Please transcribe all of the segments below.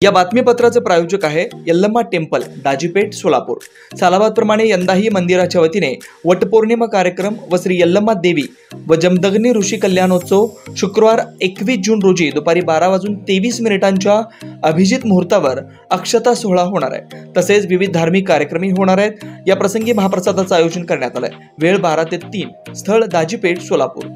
या बातमीपत्राचे प्रायोजक आहे यल्लम्मा टेम्पल, दाजीपेठ, सोलापूर। सालाबादप्रमाणे यंदाही मंदिराच्या वतीने वटपौर्णिमा कार्यक्रम व श्री यल्लम्मा देवी व जमदग्नी ऋषी कल्याणोत्सव शुक्रवार 21 जून रोजी दुपारी 12:23 अभिजित मुहूर्तावर अक्षता सोहळा होणार आहे। तसेच विविध धार्मिक कार्यक्रमही होणार आहेत। या प्रसंगी महाप्रसादाचे आयोजन करण्यात आले। वेळ 12 ते 3, स्थळ दाजीपेठ, सोलापूर।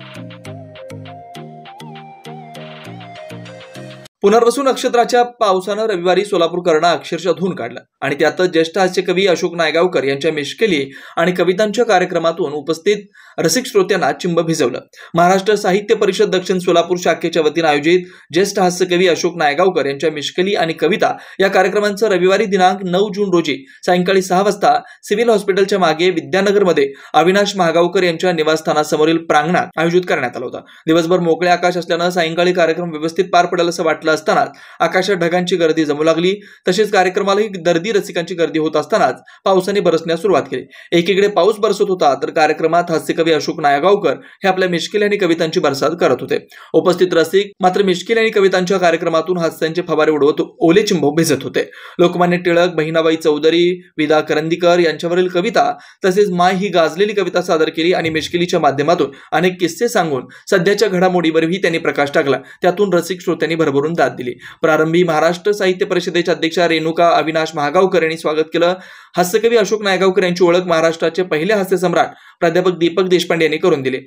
पुनर्वसू नक्षत्राच्या पावसानं रविवारी सोलापूरकरांना अक्षरशः धुऊन काढलं आणि त्यातच ज्येष्ठ हास्य कवी अशोक नायगावकर यांच्या मिश्किली आणि कवितांच्या कार्यक्रमातून उपस्थित रसिक श्रोत्यांना चिंब भिजवलं। महाराष्ट्र साहित्य परिषद दक्षिण सोलापूर शाखेच्या वतीने आयोजित ज्येष्ठ हास्य कवी अशोक नायगावकर यांच्या मिश्किली आणि कविता या कार्यक्रमांचं रविवारी दिनांक 9 जून रोजी सायंकाळी 6 वाजता सिव्हिल हॉस्पिटलच्या मागे विद्यानगरमध्ये अविनाश महागावकर यांच्या निवासस्थानासमोरील प्रांगणात आयोजित करण्यात आला होता। दिवसभर मोकळे आकाश असल्यानं सायंकाळी कार्यक्रम व्यवस्थित पार पडेल असं वाटलं असतानाच आकाशात ढगांची गर्दी जमू लागली। तसेच कार्यक्रमालाही दर्दी रसिकांची गर्दी होत असतानाच पावसाने बरसण्यास सुरुवात केली। एकीकडे पाऊस बरसत होता तर कार्यक्रमात हास्यकवी अशोक नायगावकर हे आपल्या मिश्किली आणि कवितांची बरसात करत होते। उपस्थित रसिक मात्र मिश्किली आणि कवितांच्या कार्यक्रमातून हास्यांचे फवारे उडवत ओले चिंब भिजत होते। लोकमान्य टिळक, बहिणाबाई चौधरी, विदा करंदीकर यांच्यावरील कविता तसेच माय ही गाजलेली कविता सादर केली आणि मिश्किलीच्या माध्यमातून अनेक किस्से सांगून सध्याच्या घडामोडीवरही त्यांनी प्रकाश टाकला। त्यातून रसिक श्रोत्यांनी भरभरून दाद दिली। प्रारंभी महाराष्ट्र साहित्य परिषदेच्या अध्यक्षा रेणुका अविनाश महागावकर यांनी स्वागत केलं। हास्यकवी अशोक नायगावकर यांची ओळख महाराष्ट्राचे पहिले हास्य सम्राट प्राध्यापक दीपक देशपांडे यांनी करून दिली।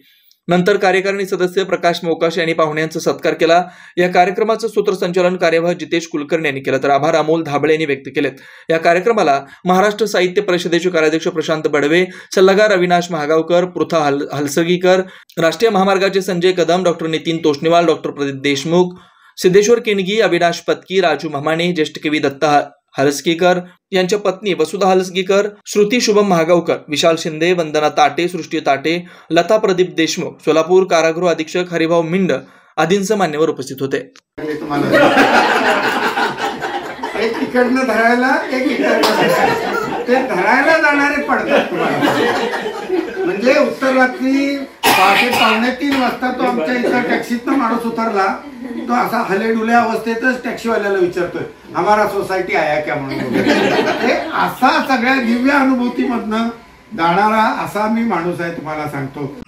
नंतर कार्यकारिणी सदस्य प्रकाश मोकाश यांनी पाहुण्यांचा सत्कार केला। या कार्यक्रमाचं सूत्रसंचालन कार्यवाह जितेश कुलकर्णी यांनी केलं तर आभार अमोल धाबळे यांनी व्यक्त केलेत। या कार्यक्रमाला महाराष्ट्र साहित्य परिषदेचे कार्याध्यक्ष प्रशांत बडवे, सल्लागार अविनाश महागावकर, पृथा हलसगीकर, राष्ट्रीय महामार्गाचे संजय कदम, डॉक्टर नितीन तोष्णीवाल, डॉक्टर प्रदीप देशमुख, सिद्धेश्वर केनगी, अविनाश पत्की, राजू महामाने, ज्येष्ठ कवी दत्ता हलसगीकर यांच्या पत्नी वसुधा हलसगीकर, श्रुती शुभम महागावकर, विशाल शिंदे, वंदना ताटे, सृष्टी ताटे, लता प्रदीप देशमुख, सोलापूर कारागृह अधीक्षक हरिभाऊ मिंड आदींसह मान्यवर उपस्थित होते। एक इकडनं धरायला, एक ते धरायला जाणारे पडतात म्हणजे उत्तर रात्री 2:30 वाजता तो आमच्या इथं टॅक्सीतनं माणूस उतरला, तो असा हलेडुल्या अवस्थेतच टॅक्सीवाल्याला विचारतोय हमारा सोसायटी आया क्या म्हणून। असा सगळ्या दिव्य अनुभूतीमधनं जाणारा असा मी माणूस आहे, तुम्हाला सांगतो।